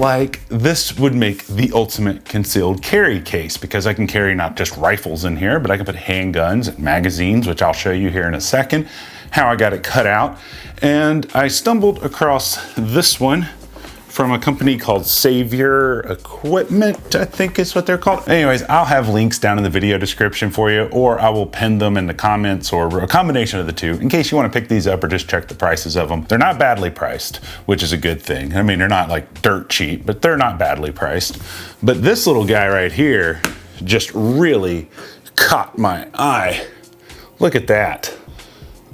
like this would make the ultimate concealed carry case, because I can carry not just rifles in here, but I can put handguns and magazines, which I'll show you here in a second, how I got it cut out. And I stumbled across this one from a company called Savior Equipment, I think is what they're called. Anyways, I'll have links down in the video description for you, or I will pin them in the comments, or a combination of the two, in case you want to pick these up or just check the prices of them. They're not badly priced, which is a good thing. I mean, they're not like dirt cheap, but they're not badly priced. But this little guy right here just really caught my eye. Look at that.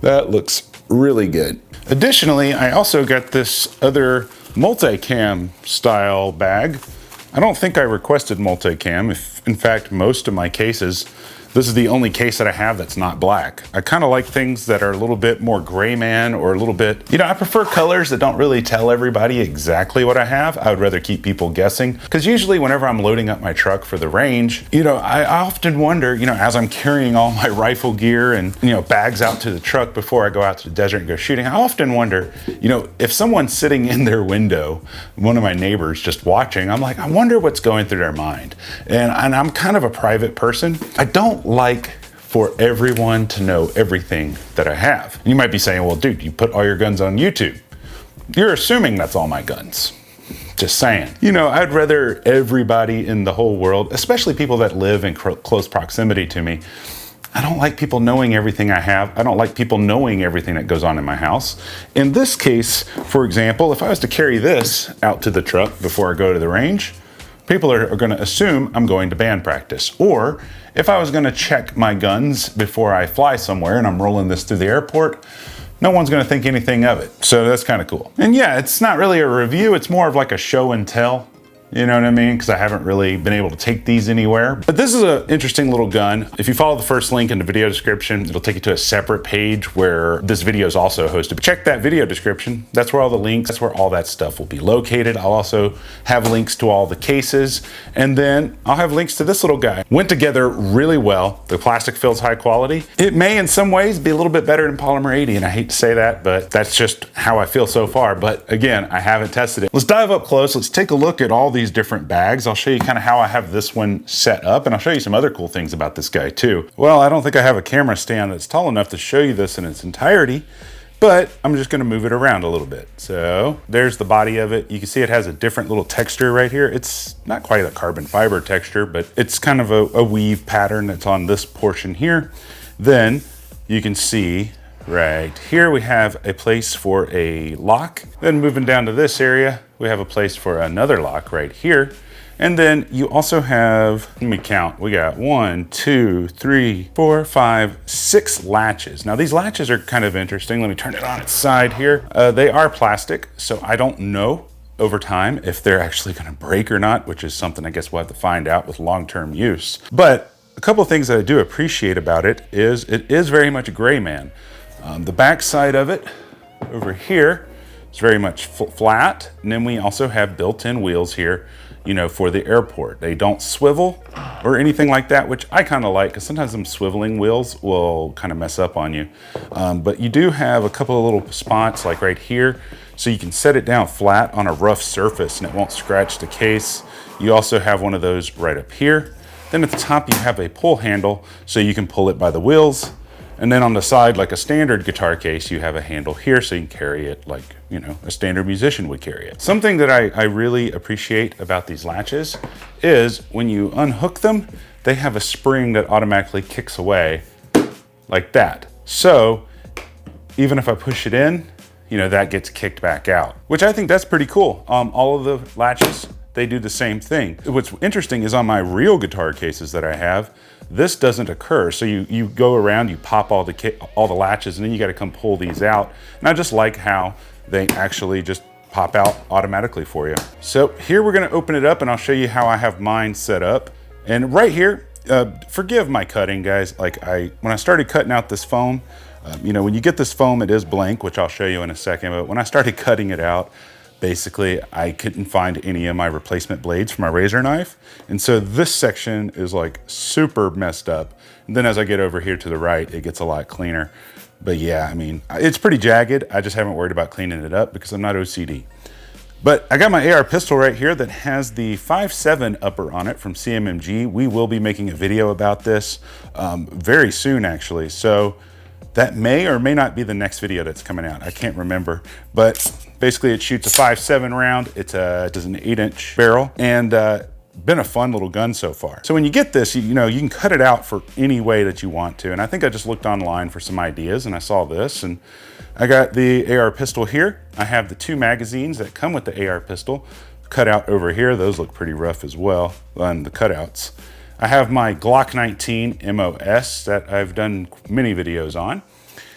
That looks really good. Additionally, I also got this other multicam style bag. I don't think I requested multicam. If in fact, most of my cases, this is the only case that I have that's not black. I kind of like things that are a little bit more gray man, or a little bit, you know, I prefer colors that don't really tell everybody exactly what I have. I would rather keep people guessing, because usually whenever I'm loading up my truck for the range, you know, I often wonder, you know, as I'm carrying all my rifle gear and, you know, bags out to the truck before I go out to the desert and go shooting, I often wonder, you know, if someone's sitting in their window, one of my neighbors just watching, I'm like, I wonder what's going through their mind. And I'm kind of a private person. I don't like for everyone to know everything that I have. And you might be saying, well, dude, you put all your guns on YouTube. You're assuming that's all my guns. Just saying. You know, I'd rather everybody in the whole world, especially people that live in close proximity to me, I don't like people knowing everything I have. I don't like people knowing everything that goes on in my house. In this case, for example, if I was to carry this out to the truck before I go to the range, people are going to assume I'm going to band practice. Or if I was going to check my guns before I fly somewhere and I'm rolling this through the airport, no one's going to think anything of it. So that's kind of cool. And yeah, it's not really a review. It's more of like a show and tell. You know what I mean? Because I haven't really been able to take these anywhere. But this is an interesting little gun. If you follow the first link in the video description, it'll take you to a separate page where this video is also hosted. But check that video description. That's where all the links, that's where all that stuff will be located. I'll also have links to all the cases. And then I'll have links to this little guy. Went together really well. The plastic feels high quality. It may in some ways be a little bit better than polymer 80, and I hate to say that, but that's just how I feel so far. But again, I haven't tested it. Let's dive up close. Let's take a look at all these different bags. I'll show you kind of how I have this one set up, and I'll show you some other cool things about this guy too. Well, I don't think I have a camera stand that's tall enough to show you this in its entirety, but I'm just going to move it around a little bit. So there's the body of it. You can see it has a different little texture right here. It's not quite a carbon fiber texture, but it's kind of a weave pattern that's on this portion here. Then you can see right here we have a place for a lock. Then moving down to this area, we have a place for another lock right here. And then you also have, let me count, we got 1, 2, 3, 4, 5, 6 latches. Now these latches are kind of interesting. Let me turn it on its side here. They are plastic, so I don't know over time if they're actually gonna break or not, which is something I guess we'll have to find out with long-term use. But a couple of things that I do appreciate about it is very much a gray man. The back side of it over here is very much flat. And then we also have built-in wheels here, you know, for the airport. They don't swivel or anything like that, which I kind of like, because sometimes them swiveling wheels will kind of mess up on you. But you do have a couple of little spots like right here, so you can set it down flat on a rough surface and it won't scratch the case. You also have one of those right up here. Then at the top you have a pull handle, so you can pull it by the wheels. And then on the side, like a standard guitar case, you have a handle here so you can carry it like, you know, a standard musician would carry it. Something that I really appreciate about these latches is when you unhook them, they have a spring that automatically kicks away like that. So even if I push it in, you know, that gets kicked back out, which I think that's pretty cool. All of the latches, they do the same thing. What's interesting is on my real guitar cases that I have, this doesn't occur. So you go around, you pop all the latches, and then you got to come pull these out. And I just like how they actually just pop out automatically for you. So here we're going to open it up and I'll show you how I have mine set up. And right here, forgive my cutting, guys. Like when I started cutting out this foam, you know, when you get this foam, it is blank, which I'll show you in a second. But when I started cutting it out, basically, I couldn't find any of my replacement blades for my razor knife. And so this section is like super messed up. And then as I get over here to the right, it gets a lot cleaner. But yeah, I mean, it's pretty jagged. I just haven't worried about cleaning it up because I'm not OCD. But I got my AR pistol right here that has the 5.7 upper on it from CMMG. We will be making a video about this very soon, actually. So that may or may not be the next video that's coming out. I can't remember. But basically it shoots a 5.7 round. It's an 8-inch barrel, and been a fun little gun so far. So when you get this, you can cut it out for any way that you want to. And I think I just looked online for some ideas and I saw this, and I got the AR pistol here. I have the 2 magazines that come with the AR pistol cut out over here. Those look pretty rough as well on the cutouts. I have my Glock 19 MOS that I've done many videos on.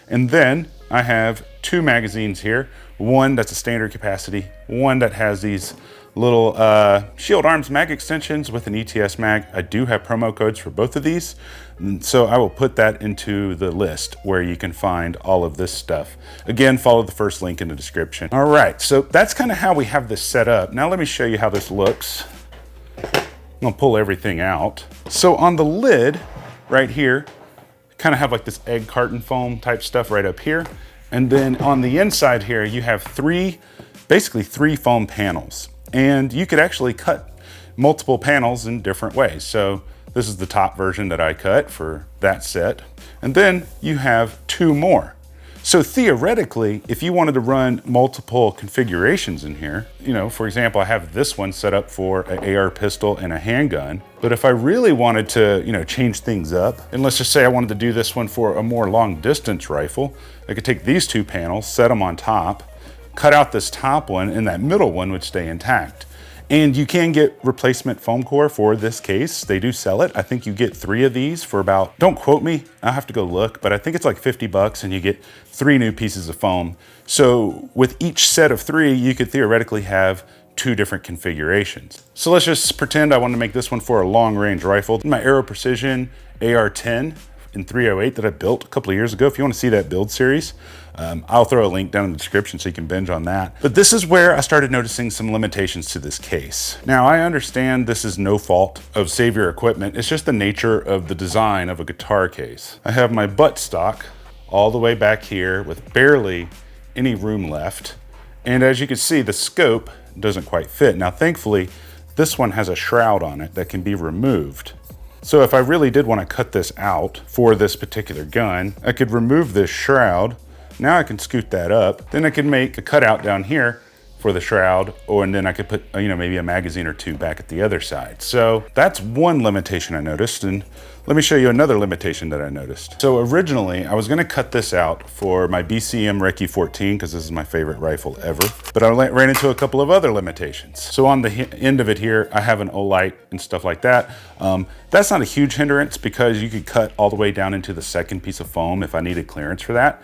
And then I have 2 magazines here. One that's a standard capacity, one that has these little Shield Arms mag extensions with an ETS mag. I do have promo codes for both of these, so I will put that into the list where you can find all of this stuff. Again, follow the first link in the description. All right, so that's kind of how we have this set up. Now let me show you how this looks. I'm gonna pull everything out. So on the lid right here, kind of have like this egg carton foam type stuff right up here. And then on the inside here, you have basically three foam panels. And you could actually cut multiple panels in different ways. So this is the top version that I cut for that set. And then you have 2 more. So theoretically, if you wanted to run multiple configurations in here, for example, I have this one set up for an AR pistol and a handgun. But if I really wanted to, change things up, and let's just say I wanted to do this one for a more long distance rifle, I could take these 2 panels, set them on top, cut out this top one, and that middle one would stay intact. And you can get replacement foam core for this case. They do sell it. I think you get 3 of these for about, don't quote me, I'll have to go look, but I think it's like 50 bucks and you get 3 new pieces of foam. So with each set of 3, you could theoretically have 2 different configurations. So let's just pretend I want to make this one for a long range rifle. My Aero Precision AR-10 in 308 that I built a couple of years ago. If you want to see that build series, I'll throw a link down in the description so you can binge on that. But this is where I started noticing some limitations to this case. Now, I understand this is no fault of Savior equipment. It's just the nature of the design of a guitar case. I have my buttstock all the way back here with barely any room left. And as you can see, the scope doesn't quite fit. Now, thankfully, this one has a shroud on it that can be removed. So if I really did want to cut this out for this particular gun, I could remove this shroud. Now I can scoot that up. Then I could make a cutout down here for the shroud, and then I could put, maybe a magazine or 2 back at the other side. So that's one limitation I noticed. And let me show you another limitation that I noticed. So originally I was gonna cut this out for my BCM Recce 14 because this is my favorite rifle ever, but I ran into a couple of other limitations. So on the end of it here, I have an Olight and stuff like that. That's not a huge hindrance because you could cut all the way down into the second piece of foam if I needed clearance for that.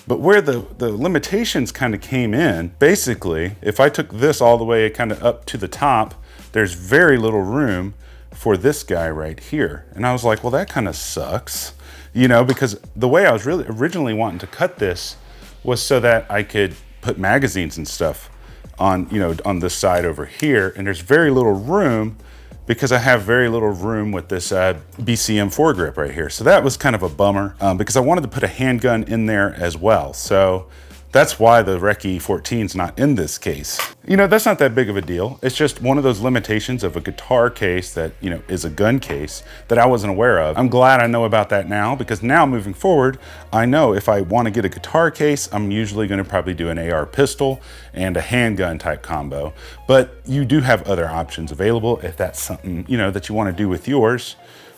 But where the limitations kind of came in, basically, if I took this all the way kind of up to the top, there's very little room for this guy right here. And I was like, well, that kind of sucks, because the way I was really originally wanting to cut this was so that I could put magazines and stuff on, on this side over here. And there's very little room because I have very little room with this BCM foregrip right here. So that was kind of a bummer because I wanted to put a handgun in there as well. So that's why the Recce 14 is not in this case. That's not that big of a deal. It's just one of those limitations of a guitar case that, is a gun case that I wasn't aware of. I'm glad I know about that now because now moving forward, I know if I want to get a guitar case, I'm usually going to probably do an AR pistol and a handgun type combo. But you do have other options available if that's something, that you want to do with yours.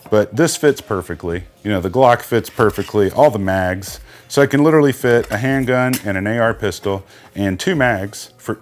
But this fits perfectly. The Glock fits perfectly, all the mags. So I can literally fit a handgun and an AR pistol and 2 mags for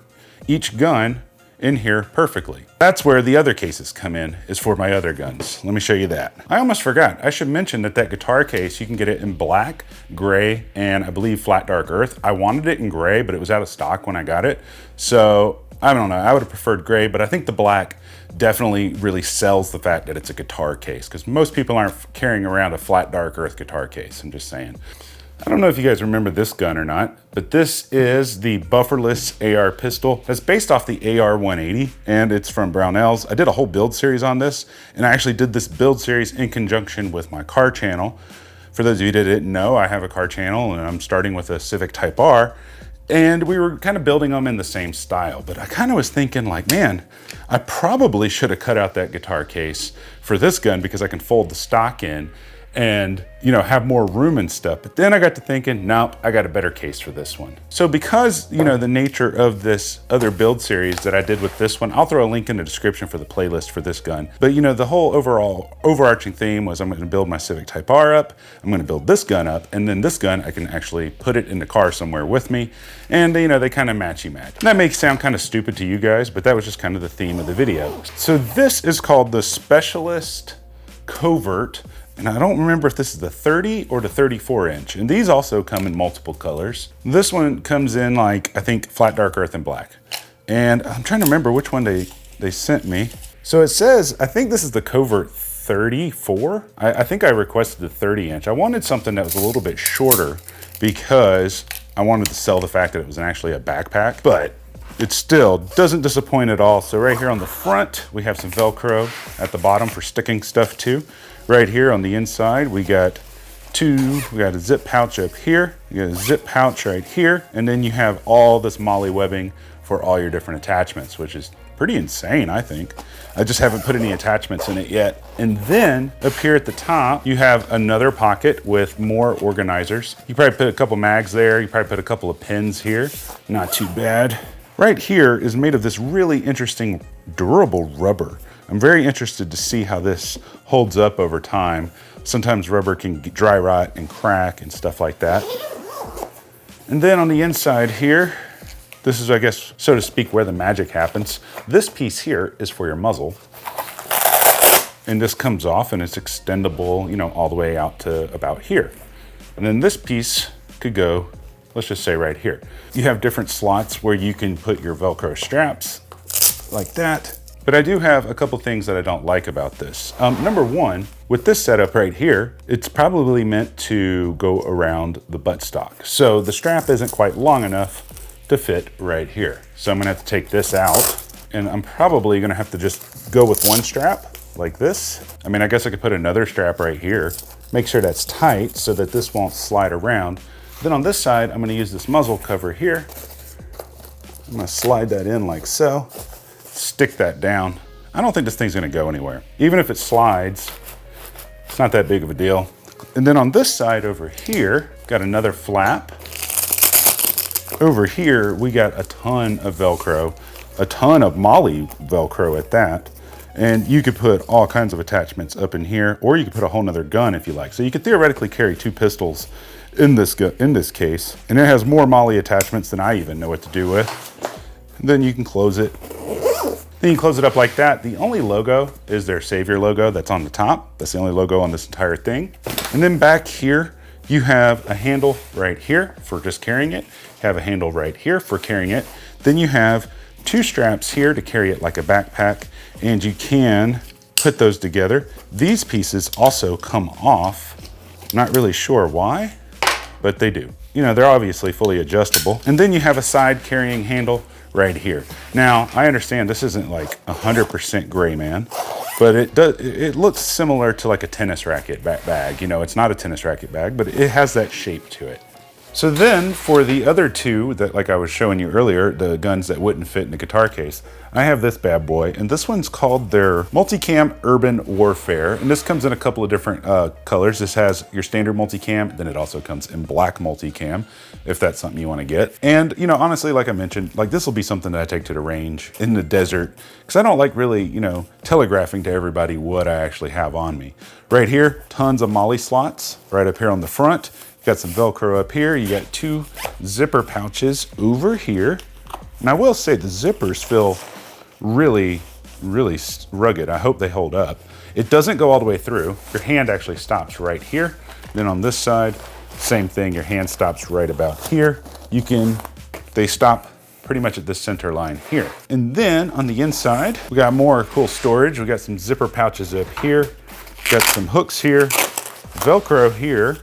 each gun in here perfectly. That's where the other cases come in, is for my other guns. Let me show you that. I almost forgot. I should mention that guitar case, you can get it in black, gray, and I believe flat dark earth. I wanted it in gray, but it was out of stock when I got it. So I don't know, I would have preferred gray, but I think the black definitely really sells the fact that it's a guitar case because most people aren't carrying around a flat dark earth guitar case, I'm just saying. I don't know if you guys remember this gun or not, but this is the bufferless AR pistol. That's based off the AR-180 and it's from Brownells. I did a whole build series on this and I actually did this build series in conjunction with my car channel. For those of you that didn't know, I have a car channel and I'm starting with a Civic Type R. And we were kind of building them in the same style, but I kind of was thinking like, man, I probably should have cut out that guitar case for this gun because I can fold the stock in and, you know, have more room and stuff. But then I got to thinking, nope, I got a better case for this one. So because, you know, the nature of this other build series that I did with this one, I'll throw a link in the description for the playlist for this gun. But, you know, the whole overall overarching theme was I'm going to build my Civic Type R up, I'm going to build this gun up, and then this gun, I can actually put it in the car somewhere with me. And, you know, they kind of matchy match. That may sound kind of stupid to you guys, but that was just kind of the theme of the video. So this is called the Specialist Covert. And I don't remember if this is the 30 or the 34 inch. And these also come in multiple colors. This one comes in like, I think, flat dark earth and black. And I'm trying to remember which one they sent me. So it says, I think this is the Covert 34. I think I requested the 30 inch. I wanted something that was a little bit shorter because I wanted to sell the fact that it was actually a backpack, but it still doesn't disappoint at all. So right here on the front, we have some Velcro at the bottom for sticking stuff to. Right here on the inside, we got a zip pouch up here, you got a zip pouch right here, and then you have all this MOLLE webbing for all your different attachments, which is pretty insane, I think. I just haven't put any attachments in it yet. And then up here at the top, you have another pocket with more organizers. You probably put a couple mags there, you probably put a couple of pins here, not too bad. Right here is made of this really interesting durable rubber. I'm very interested to see how this holds up over time. Sometimes rubber can dry rot and crack and stuff like that. And then on the inside here, this is, I guess, so to speak, where the magic happens. This piece here is for your muzzle. And this comes off and it's extendable, you know, all the way out to about here. And then this piece could go, let's just say right here. You have different slots where you can put your Velcro straps like that. But I do have a couple things that I don't like about this. Number one, with this setup right here, it's probably meant to go around the buttstock. So the strap isn't quite long enough to fit right here. So I'm gonna have to take this out, and I'm probably gonna have to just go with one strap like this. I mean, I guess I could put another strap right here, make sure that's tight so that this won't slide around. Then on this side, I'm gonna use this muzzle cover here. I'm gonna slide that in like so. Stick that down. I don't think this thing's gonna go anywhere. Even if it slides, it's not that big of a deal. And then on this side over here, got another flap. Over here, we got a ton of Velcro, a ton of MOLLE Velcro at that. And you could put all kinds of attachments up in here, or you could put a whole nother gun if you like. So you could theoretically carry 2 pistols in this case. And it has more MOLLE attachments than I even know what to do with. And then you can close it. Then you close it up like that. The only logo is their Savior logo that's on the top. That's the only logo on this entire thing. And then back here, you have a handle right here for just carrying it. You have a handle right here for carrying it. Then you have 2 straps here to carry it like a backpack, and you can put those together. These pieces also come off. Not really sure why, but they do. You know, they're obviously fully adjustable. And then you have a side carrying handle right here. Now, I understand this isn't like 100% gray man, but it looks similar to like a tennis racket bag. You know, it's not a tennis racket bag, but it has that shape to it. So then for the other 2 that, like I was showing you earlier, the guns that wouldn't fit in the guitar case, I have this bad boy, and this one's called their Multicam Urban Warfare. And this comes in a couple of different colors. This has your standard multicam, then it also comes in black multicam, if that's something you want to get. And, you know, honestly, like I mentioned, like this will be something that I take to the range in the desert, because I don't like really, you know, telegraphing to everybody what I actually have on me. Right here, tons of MOLLE slots right up here on the front. Got some Velcro up here. You got 2 zipper pouches over here. And I will say the zippers feel really, really rugged. I hope they hold up. It doesn't go all the way through. Your hand actually stops right here. Then on this side, same thing. Your hand stops right about here. They stop pretty much at this center line here. And then on the inside, we got more cool storage. We got some zipper pouches up here. Got some hooks here, Velcro here.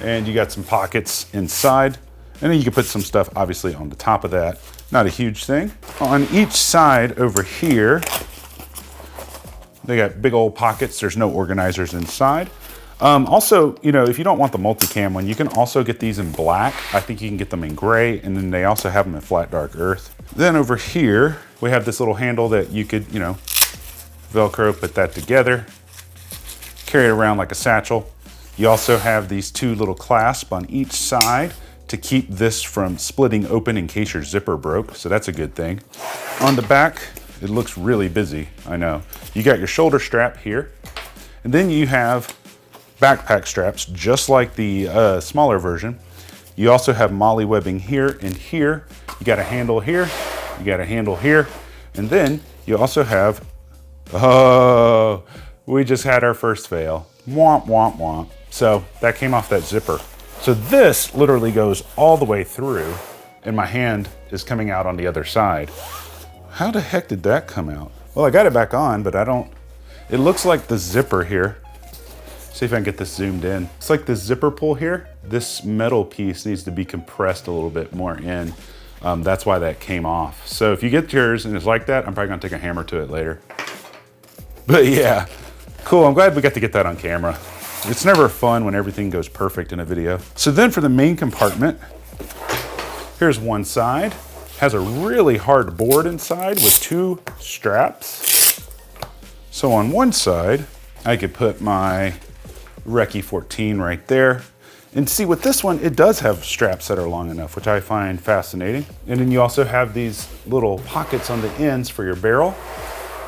And you got some pockets inside. And then you can put some stuff obviously on the top of that. Not a huge thing. On each side over here, they got big old pockets. There's no organizers inside. Also, you know, if you don't want the multicam one, you can also get these in black. I think you can get them in gray, and then they also have them in flat dark earth. Then over here, we have this little handle that you could, you know, Velcro, put that together, carry it around like a satchel. You also have these two little clasps on each side to keep this from splitting open in case your zipper broke, so that's a good thing. On the back, it looks really busy, I know. You got your shoulder strap here, and then you have backpack straps, just like the smaller version. You also have MOLLE webbing here and here. You got a handle here, you got a handle here, and then you also have, oh, we just had our first fail. Womp, womp, womp. So that came off that zipper. So this literally goes all the way through, and my hand is coming out on the other side. How the heck did that come out? Well, I got it back on, but I don't, it looks like the zipper here. See if I can get this zoomed in. It's like the zipper pull here. This metal piece needs to be compressed a little bit more in. That's why that came off. So if you get yours and it's like that, I'm probably gonna take a hammer to it later. But yeah, cool, I'm glad we got to get that on camera. It's never fun when everything goes perfect in a video. So then for the main compartment, here's one side. Has a really hard board inside with two straps. So on one side, I could put my Recce 14 right there. And see, with this one, it does have straps that are long enough, which I find fascinating. And then you also have these little pockets on the ends for your barrel,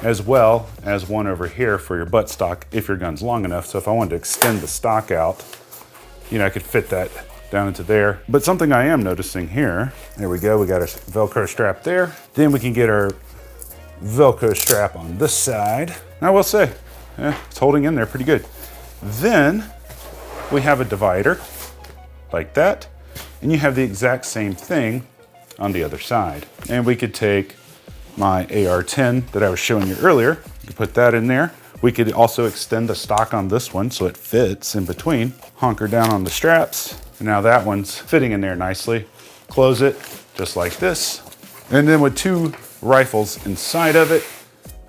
as well as one over here for your buttstock if your gun's long enough. So if I wanted to extend the stock out, you know, I could fit that down into there. But something I am noticing here, there we go, we got our Velcro strap there. Then we can get our Velcro strap on this side. I will say, it's holding in there pretty good. Then we have a divider like that, and you have the exact same thing on the other side. And we could take my AR-10 that I was showing you earlier, you could put that in there. We could also extend the stock on this one so it fits in between. Hunker down on the straps, and now that one's fitting in there nicely. Close it just like this. And then with two rifles inside of it,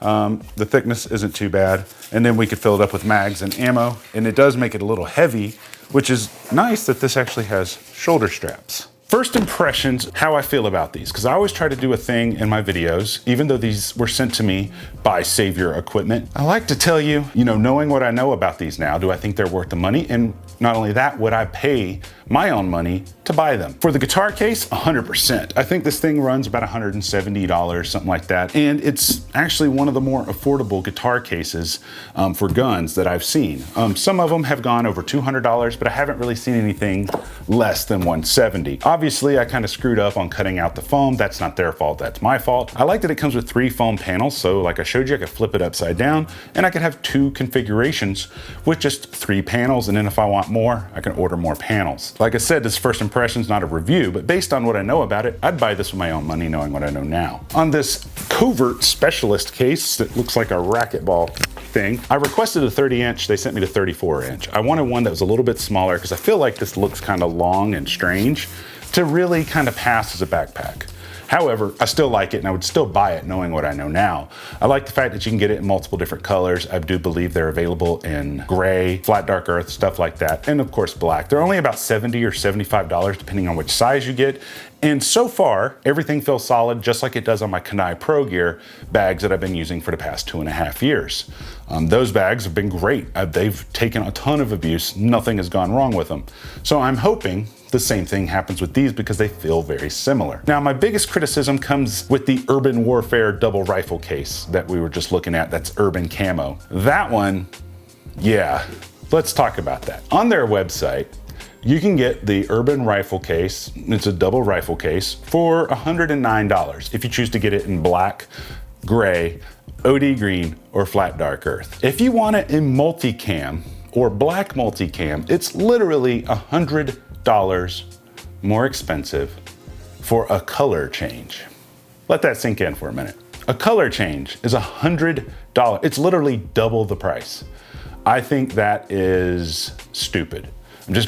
the thickness isn't too bad. And then we could fill it up with mags and ammo, and it does make it a little heavy, which is nice that this actually has shoulder straps. First impressions, how I feel about these, because I always try to do a thing in my videos, even though these were sent to me by Savior Equipment. I like to tell you, knowing what I know about these now, do I think they're worth the money? And not only that, would I pay my own money to buy them? For the guitar case, 100%. I think this thing runs about $170, something like that. And it's actually one of the more affordable guitar cases for guns that I've seen. Some of them have gone over $200, but I haven't really seen anything less than $170. Obviously, I kind of screwed up on cutting out the foam. That's not their fault, that's my fault. I like that it comes with 3 foam panels. So like I showed you, I could flip it upside down and I could have 2 configurations with just 3 panels. And then if I want more, I can order more panels. Like I said, this first impression is not a review, but based on what I know about it, I'd buy this with my own money knowing what I know now. On this Covert Specialist case that looks like a racquetball thing, I requested a 30-inch, they sent me the 34-inch. I wanted one that was a little bit smaller because I feel like this looks kind of long and strange to really kind of pass as a backpack. However, I still like it and I would still buy it knowing what I know now. I like the fact that you can get it in multiple different colors. I do believe they're available in gray, flat dark earth, stuff like that, and of course black. They're only about $70 or $75 depending on which size you get. And so far, everything feels solid just like it does on my Kanai Pro Gear bags that I've been using for the past 2.5 years. Those bags have been great. They've taken a ton of abuse. Nothing has gone wrong with them. So I'm hoping the same thing happens with these because they feel very similar. Now, my biggest criticism comes with the Urban Warfare double rifle case that we were just looking at. That's Urban Camo. That one, yeah, let's talk about that. On their website, you can get the Urban rifle case, it's a double rifle case, for $109 if you choose to get it in black, gray, OD green, or flat dark earth. If you want it in multicam or black multicam, it's literally $100 more expensive for a color change. Let that sink in for a minute. A color change is $100. It's literally double the price. I think that is stupid.